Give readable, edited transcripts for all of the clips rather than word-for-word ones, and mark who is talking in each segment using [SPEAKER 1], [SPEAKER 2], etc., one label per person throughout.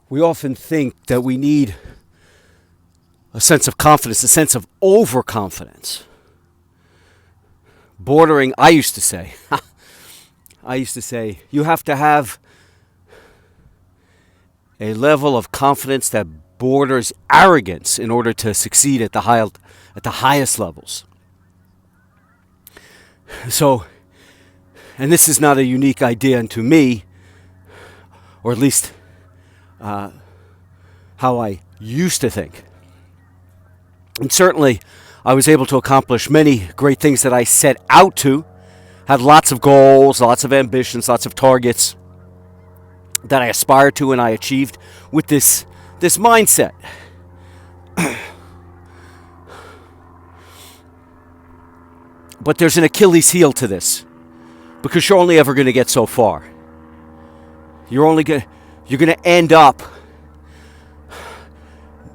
[SPEAKER 1] We often think that we need a sense of confidence, a sense of overconfidence. Bordering, I used to say, you have to have a level of confidence that borders arrogance in order to succeed at the highest levels. So, and this is not a unique idea unto me, or at least how I used to think. And certainly, I was able to accomplish many great things that I set out to. Had lots of goals, lots of ambitions, lots of targets that I aspired to and I achieved with this mindset. But there's an Achilles heel to this, because you're only ever going to get so far. You're going to end up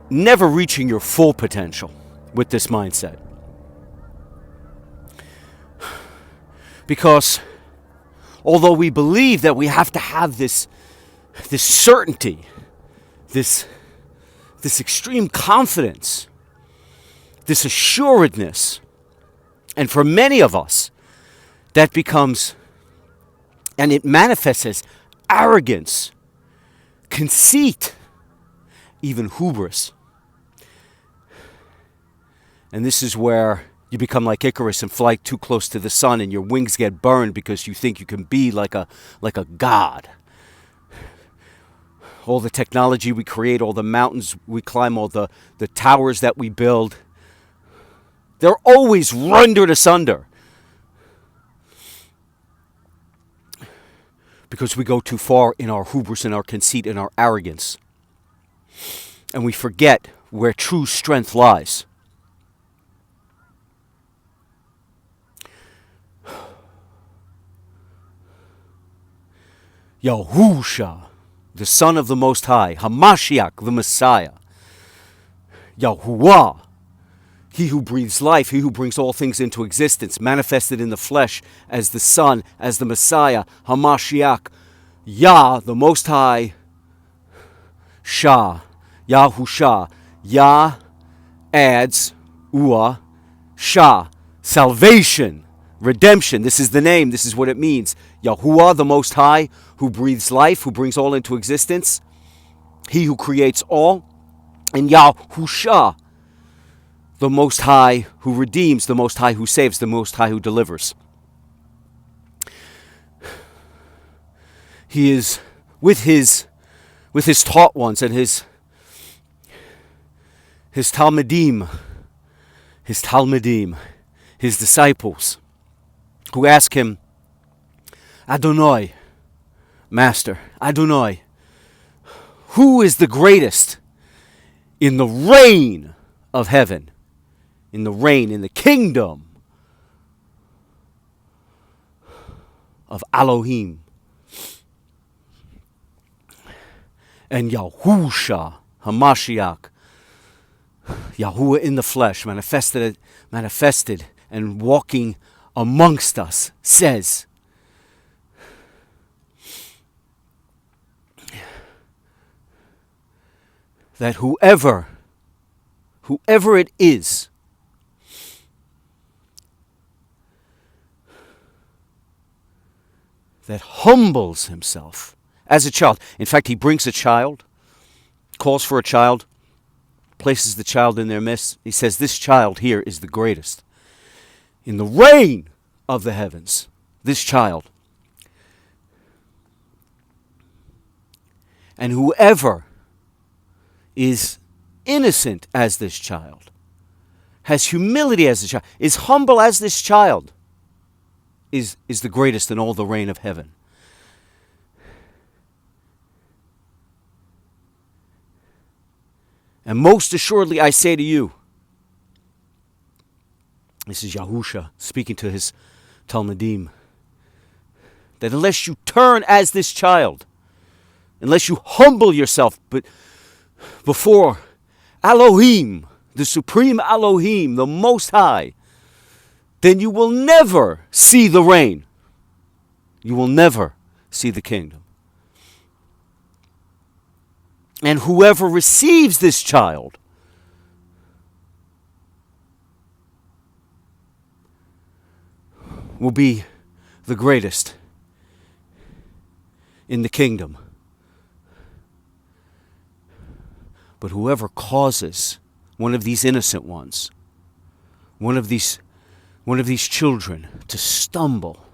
[SPEAKER 1] never reaching your full potential with this mindset. Because although we believe that we have to have this certainty, this extreme confidence, this assuredness, and for many of us, that becomes, and it manifests as arrogance, conceit, even hubris. And this is where you become like Icarus and fly too close to the sun, and your wings get burned because you think you can be like a god. All the technology we create, all the mountains we climb, all the towers that we build, they're always rendered asunder because we go too far in our hubris, in our conceit, in our arrogance. And we forget where true strength lies. Yahusha, the Son of the Most High, Hamashiach, the Messiah, Yahuwah, He who breathes life, He who brings all things into existence, manifested in the flesh as the Son, as the Messiah, Hamashiach, Yah, the Most High, Shah, Yahusha. Yah adds Ua, Shah, salvation, redemption. This is the name. This is what it means. Yahuwah, the Most High, who breathes life, who brings all into existence. He who creates all. And Yahusha, the Most High, who redeems, the Most High, who saves, the Most High, who delivers. He is with his taught ones and his Talmudim, his disciples, who ask him, Adonai, Master, Adonai, who is the greatest in the reign of heaven, in the kingdom of Elohim? And Yahusha, Hamashiach, Yahuwah in the flesh, manifested and walking amongst us, says, that whoever it is that humbles himself as a child. In fact, he brings a child, calls for a child, places the child in their midst. He says, this child here is the greatest in the reign of the heavens. This child. And whoever is innocent as this child, has humility as this child, is humble as this child, is the greatest in all the reign of heaven. And most assuredly I say to you, this is Yahusha speaking to his Talmudim, that unless you turn as this child, unless you humble yourself before Elohim, the supreme Elohim, the Most High, then you will never see the reign. You will never see the kingdom. And whoever receives this child will be the greatest in the kingdom. But whoever causes one of these innocent ones, one of these children to stumble,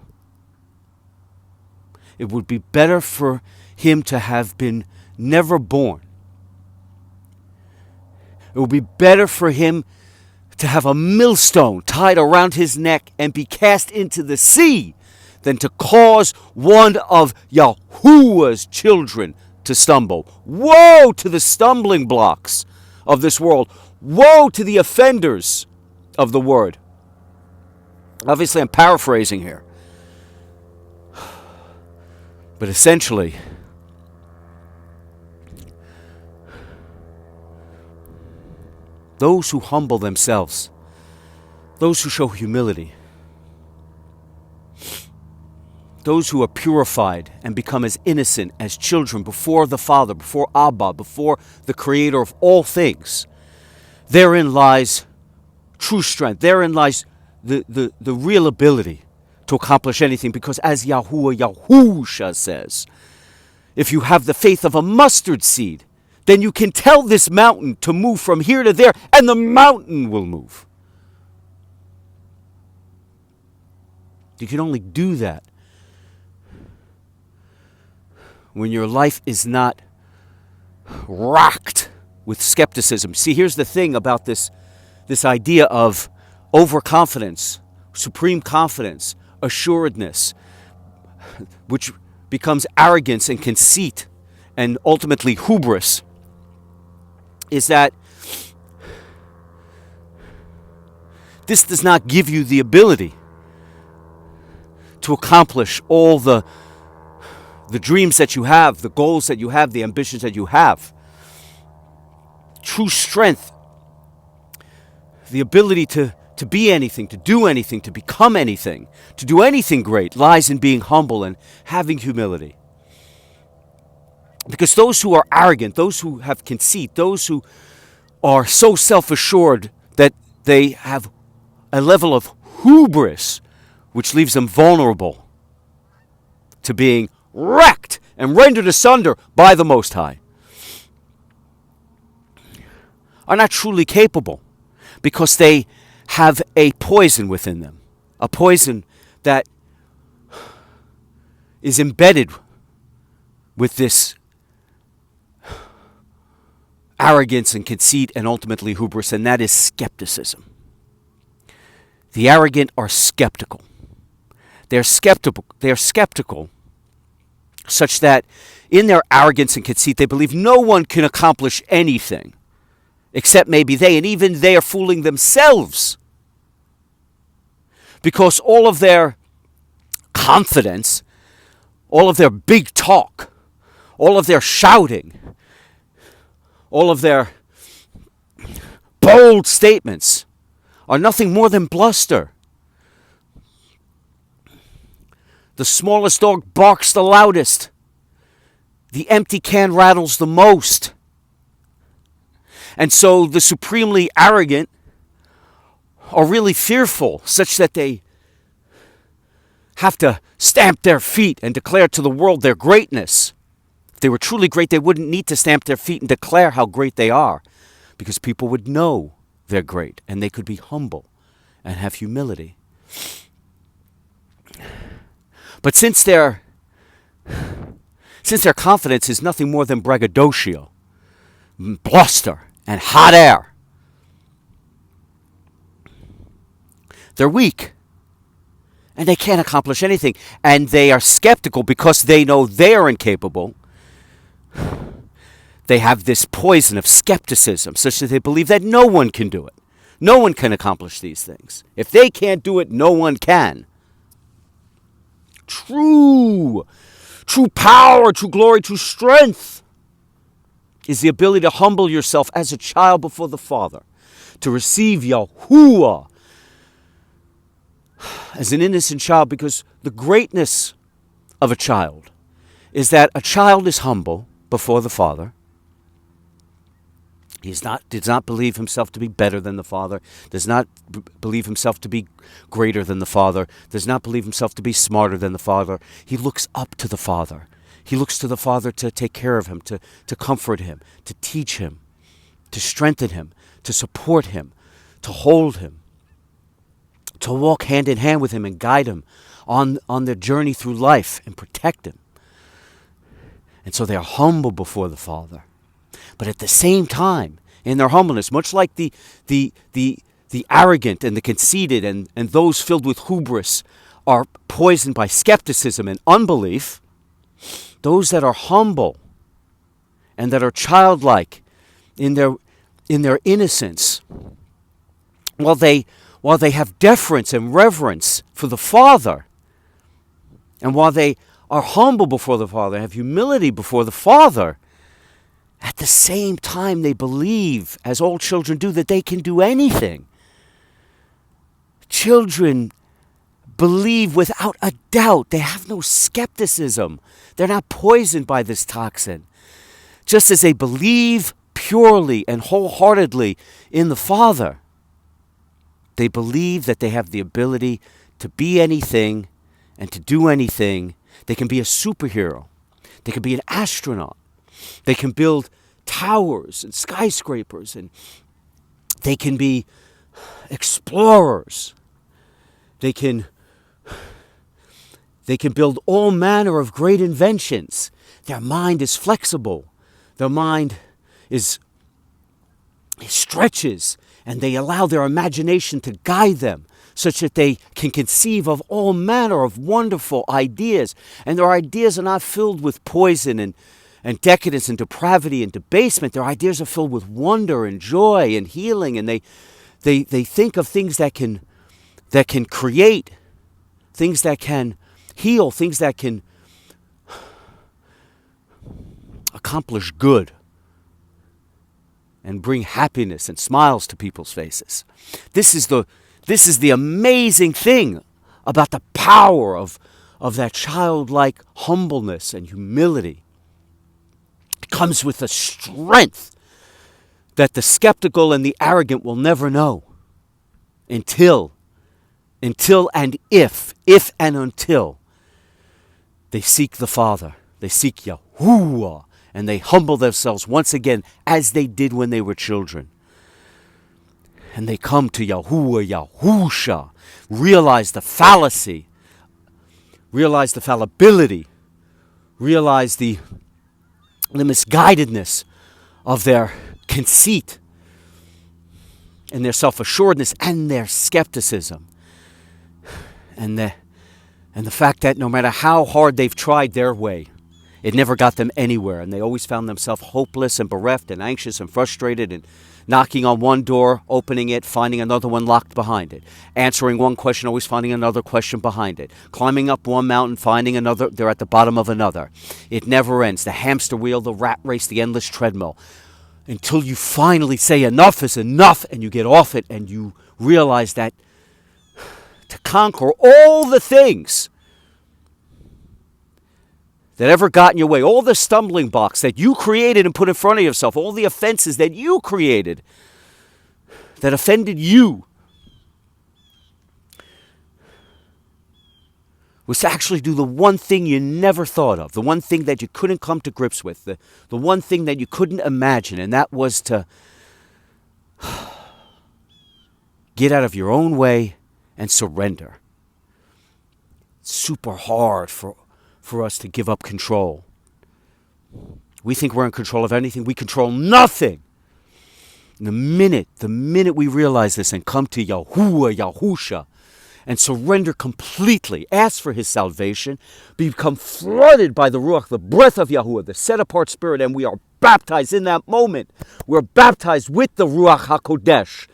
[SPEAKER 1] it would be better for him to have been never born. It would be better for him to have a millstone tied around his neck and be cast into the sea than to cause one of Yahuwah's children to stumble. Woe to the stumbling blocks of this world. Woe to the offenders of the word. Obviously, I'm paraphrasing here. But essentially, those who humble themselves, those who show humility, those who are purified and become as innocent as children before the Father, before Abba, before the Creator of all things, therein lies true strength. Therein lies the real ability to accomplish anything, because as Yahusha says, if you have the faith of a mustard seed, then you can tell this mountain to move from here to there, and the mountain will move. You can only do that when your life is not rocked with skepticism. See, here's the thing about this idea of overconfidence, supreme confidence, assuredness, which becomes arrogance and conceit and ultimately hubris, is that this does not give you the ability to accomplish all the dreams that you have, the goals that you have, the ambitions that you have. True strength, the ability to be anything, to do anything, to become anything, to do anything great, lies in being humble and having humility. Because those who are arrogant, those who have conceit, those who are so self-assured that they have a level of hubris which leaves them vulnerable to being wrecked and rendered asunder by the Most High, are not truly capable, because they have a poison within them, a poison that is embedded with this arrogance and conceit and ultimately hubris, and that is skepticism. The arrogant are skeptical. They're skeptical such that in their arrogance and conceit they believe no one can accomplish anything except maybe they, and even they are fooling themselves, because all of their confidence, all of their big talk, all of their shouting, all of their bold statements are nothing more than bluster. The smallest dog barks the loudest. The empty can rattles the most. And so the supremely arrogant are really fearful, such that they have to stamp their feet and declare to the world their greatness. If they were truly great, they wouldn't need to stamp their feet and declare how great they are, because people would know they're great, and they could be humble and have humility. But since their confidence is nothing more than braggadocio, bluster, and hot air, they're weak, and they can't accomplish anything, and they are skeptical because they know they are incapable. They have this poison of skepticism, such that they believe that no one can do it. No one can accomplish these things. If they can't do it, no one can. True power, true glory, true strength is the ability to humble yourself as a child before the Father, to receive Yahuwah as an innocent child, because the greatness of a child is that a child is humble before the Father, Does not believe himself to be better than the Father, does not believe himself to be greater than the Father, does not believe himself to be smarter than the Father. He looks up to the Father. He looks to the Father to take care of him, to comfort him, to teach him, to strengthen him, to support him, to hold him, to walk hand in hand with him and guide him on their journey through life and protect him. And so they are humble before the Father. But at the same time, in their humbleness, much like the arrogant and the conceited and those filled with hubris are poisoned by skepticism and unbelief, those that are humble and that are childlike in their innocence, while they have deference and reverence for the Father, and while they are humble before the Father, have humility before the Father, at the same time they believe, as all children do, that they can do anything. Children believe without a doubt. They have no skepticism. They're not poisoned by this toxin. Just as they believe purely and wholeheartedly in the Father, they believe that they have the ability to be anything and to do anything. They can be a superhero. They can be an astronaut. They can build towers and skyscrapers, and they can be explorers. They can build all manner of great inventions. Their mind is flexible. Their mind stretches, and they allow their imagination to guide them such that they can conceive of all manner of wonderful ideas. And their ideas are not filled with poison and decadence and depravity and debasement. Their ideas are filled with wonder and joy and healing, and they think of things that can create, things that can heal, things that can accomplish good and bring happiness and smiles to people's faces. This is the amazing thing about the power of that childlike humbleness and humility. It comes with a strength that the skeptical and the arrogant will never know until and if and until they seek the Father, they seek Yahuwah, and they humble themselves once again as they did when they were children. And they come to Yahuwah, Yahusha, realize the fallacy, realize the fallibility, realize the misguidedness of their conceit and their self-assuredness and their skepticism. And the fact that no matter how hard they've tried their way, it never got them anywhere. And they always found themselves hopeless and bereft and anxious and frustrated and knocking on one door, opening it, finding another one locked behind it. Answering one question, always finding another question behind it. Climbing up one mountain, finding another, they're at the bottom of another. It never ends. The hamster wheel, the rat race, the endless treadmill. Until you finally say enough is enough and you get off it and you realize that to conquer all the things that ever got in your way, all the stumbling blocks that you created and put in front of yourself, all the offenses that you created that offended you, was to actually do the one thing you never thought of, the one thing that you couldn't come to grips with, the one thing that you couldn't imagine, and that was to get out of your own way and surrender. It's super hard for us to give up control. We think we're in control of anything. We control nothing. And the minute we realize this and come to Yahuwah, Yahusha, and surrender completely, ask for his salvation, become flooded by the Ruach, the breath of Yahuwah, the set-apart spirit, and we are baptized in that moment. We're baptized with the Ruach HaKodesh,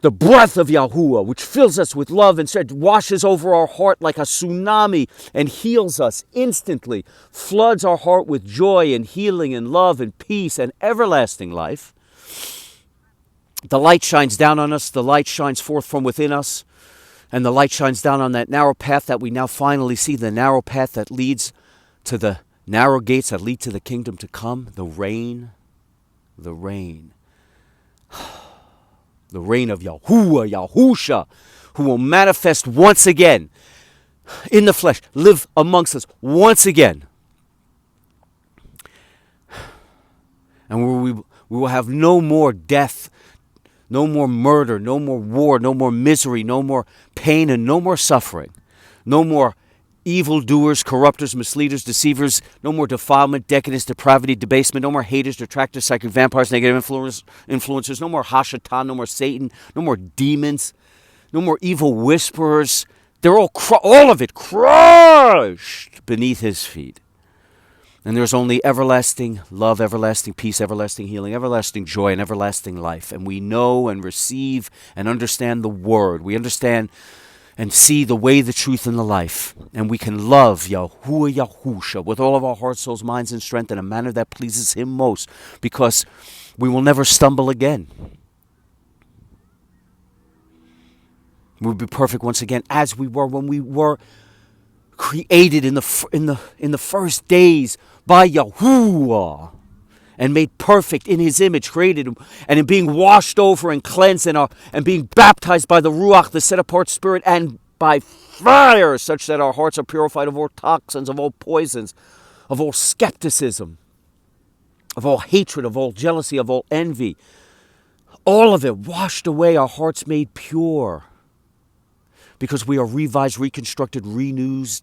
[SPEAKER 1] the breath of Yahuwah, which fills us with love and washes over our heart like a tsunami and heals us instantly, floods our heart with joy and healing and love and peace and everlasting life. The light shines down on us, the light shines forth from within us, and the light shines down on that narrow path that we now finally see, the narrow path that leads to the narrow gates that lead to the kingdom to come, the rain, The reign of Yahuwah, Yahusha, who will manifest once again in the flesh, live amongst us once again. And where we will have no more death, no more murder, no more war, no more misery, no more pain, and no more suffering. No more evildoers, corrupters, misleaders, deceivers, no more defilement, decadence, depravity, debasement, no more haters, detractors, psychic vampires, negative influencers, no more Hashatan, no more Satan, no more demons, no more evil whisperers. They're all of it crushed beneath his feet. And there's only everlasting love, everlasting peace, everlasting healing, everlasting joy, and everlasting life. And we know and receive and understand the word. We understand and see the way, the truth, and the life. And we can love Yahuwah Yahusha with all of our hearts, souls, minds, and strength in a manner that pleases him most, because we will never stumble again. We'll be perfect once again as we were when we were created in the first days by Yahuwah, and made perfect in his image, created, and in being washed over and cleansed and being baptized by the Ruach, the set-apart Spirit, and by fire, such that our hearts are purified of all toxins, of all poisons, of all skepticism, of all hatred, of all jealousy, of all envy. All of it washed away, our hearts made pure, because we are revised, reconstructed, renewed,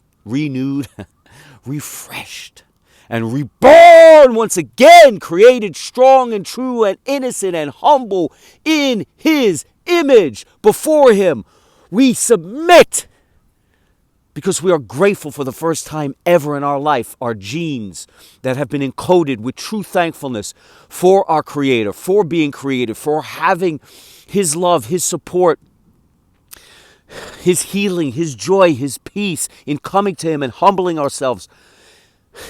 [SPEAKER 1] refreshed, and reborn once again, created strong and true and innocent and humble in his image. Before him, we submit, because we are grateful for the first time ever in our life, our genes that have been encoded with true thankfulness for our Creator, for being created, for having his love, his support, his healing, his joy, his peace, in coming to him and humbling ourselves,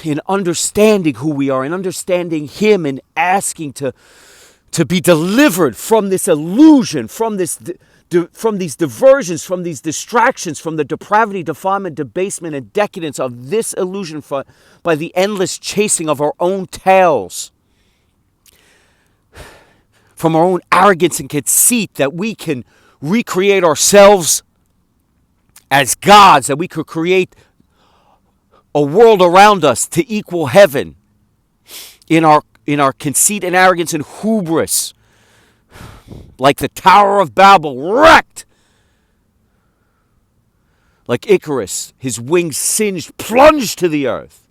[SPEAKER 1] in understanding who we are, in understanding him, and asking to be delivered from this illusion, from these diversions, from these distractions, from the depravity, defilement, debasement, and decadence of this illusion by the endless chasing of our own tails, from our own arrogance and conceit, that we can recreate ourselves as gods, that we could create a world around us to equal heaven in our conceit and arrogance and hubris, like the Tower of Babel wrecked, like Icarus, his wings singed, plunged to the earth.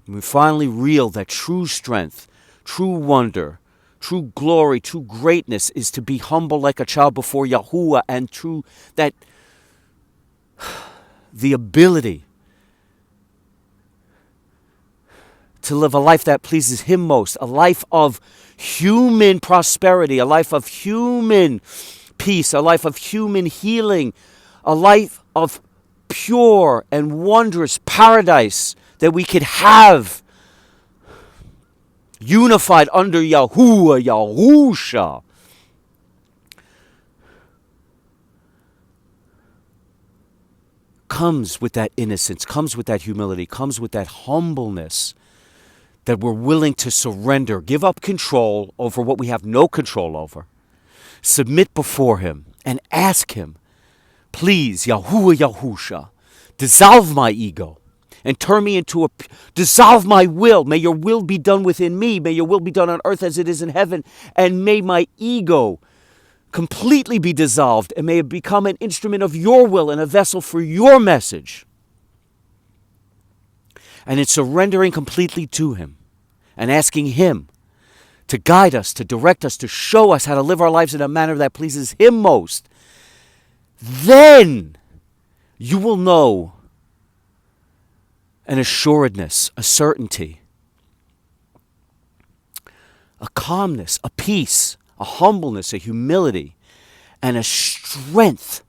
[SPEAKER 1] And we finally realized that true strength, true wonder, true glory, true greatness is to be humble like a child before Yahuwah, and true that the ability to live a life that pleases him most, a life of human prosperity, a life of human peace, a life of human healing, a life of pure and wondrous paradise that we could have unified under Yahuwah, Yahusha. Comes with that innocence, comes with that humility, comes with that humbleness, that we're willing to surrender, give up control over what we have no control over, submit before him, and ask him, please, Yahuwah Yahusha, dissolve my ego and turn me into dissolve my will. May your will be done within me. May your will be done on earth as it is in heaven. And may my ego completely be dissolved, and may it become an instrument of your will and a vessel for your message. And in surrendering completely to him and asking him to guide us, to direct us, to show us how to live our lives in a manner that pleases him most, then you will know an assuredness, a certainty, a calmness, a peace, a humbleness, a humility, and a strength,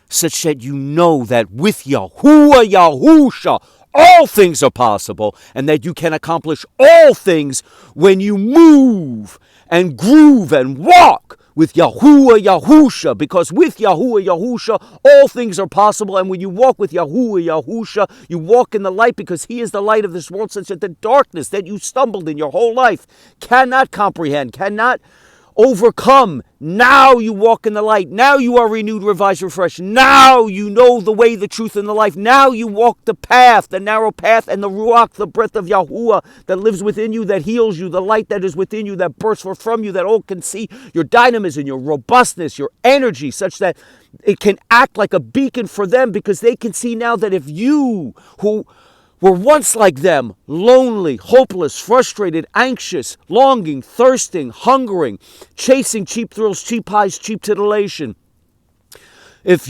[SPEAKER 1] such that you know that with Yahuwah Yahusha, all things are possible and that you can accomplish all things when you move and groove and walk with Yahuwah Yahusha, because with Yahuwah Yahusha all things are possible, and when you walk with Yahuwah Yahusha, you walk in the light, because he is the light of this world, such that the darkness that you stumbled in your whole life cannot comprehend, cannot overcome. Now you walk in the light. Now you are renewed, revised, refreshed. Now you know the way, the truth, and the life. Now you walk the path, the narrow path, and the Ruach, the breath of Yahuwah that lives within you, that heals you, the light that is within you, that bursts forth from you, that all can see your dynamism, your robustness, your energy, such that it can act like a beacon for them, because they can see now that if you, who were once like them, lonely, hopeless, frustrated, anxious, longing, thirsting, hungering, chasing cheap thrills, cheap highs, cheap titillation. If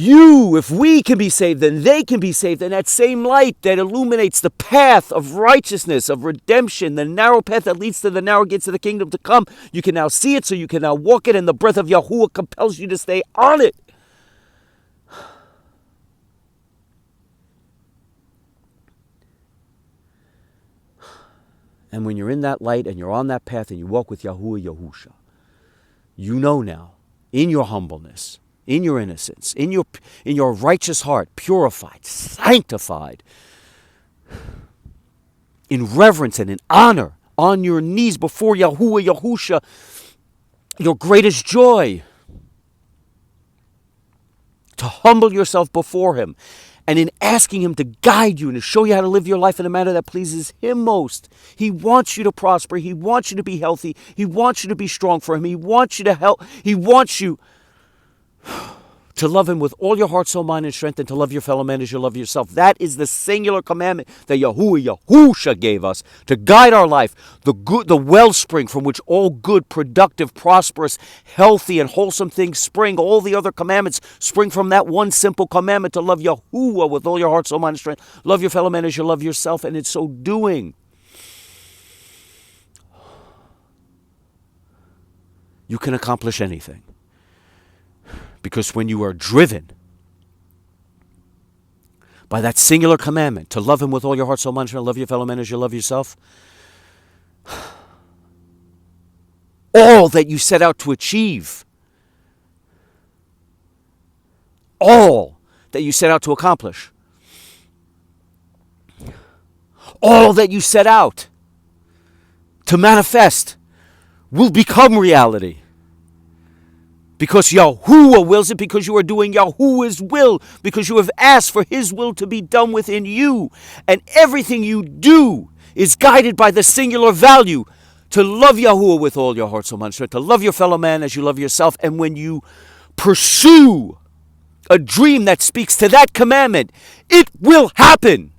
[SPEAKER 1] we can be saved, then they can be saved. And that same light that illuminates the path of righteousness, of redemption, the narrow path that leads to the narrow gates of the kingdom to come, you can now see it, so you can now walk it, and the breath of Yahuwah compels you to stay on it. And when you're in that light and you're on that path and you walk with Yahuwah Yahusha, you know now, in your humbleness, in your innocence, in your righteous heart, purified, sanctified, in reverence and in honor, on your knees before Yahuwah Yahusha, your greatest joy, to humble yourself before him, and in asking him to guide you and to show you how to live your life in a manner that pleases him most. He wants you to prosper. He wants you to be healthy. He wants you to be strong for him. He wants you to help. He wants you to love him with all your heart, soul, mind, and strength, and to love your fellow man as you love yourself. That is the singular commandment that Yahuwah Yahusha gave us to guide our life, the wellspring from which all good, productive, prosperous, healthy, and wholesome things spring. All the other commandments spring from that one simple commandment to love Yahuwah with all your heart, soul, mind, and strength. Love your fellow man as you love yourself, and in so doing, you can accomplish anything. Because when you are driven by that singular commandment to love him with all your heart, soul, mind, and love your fellow man as you love yourself, all that you set out to achieve, all that you set out to accomplish, all that you set out to manifest will become reality. Because Yahuwah wills it, because you are doing Yahuwah's will, because you have asked for his will to be done within you. And everything you do is guided by the singular value to love Yahuwah with all your heart, soul, mind, strength, to love your fellow man as you love yourself. And when you pursue a dream that speaks to that commandment, it will happen.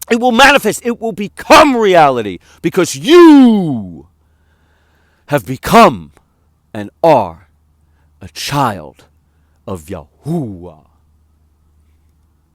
[SPEAKER 1] It will manifest. It will become reality, because you have become and are a child of Yahuwah.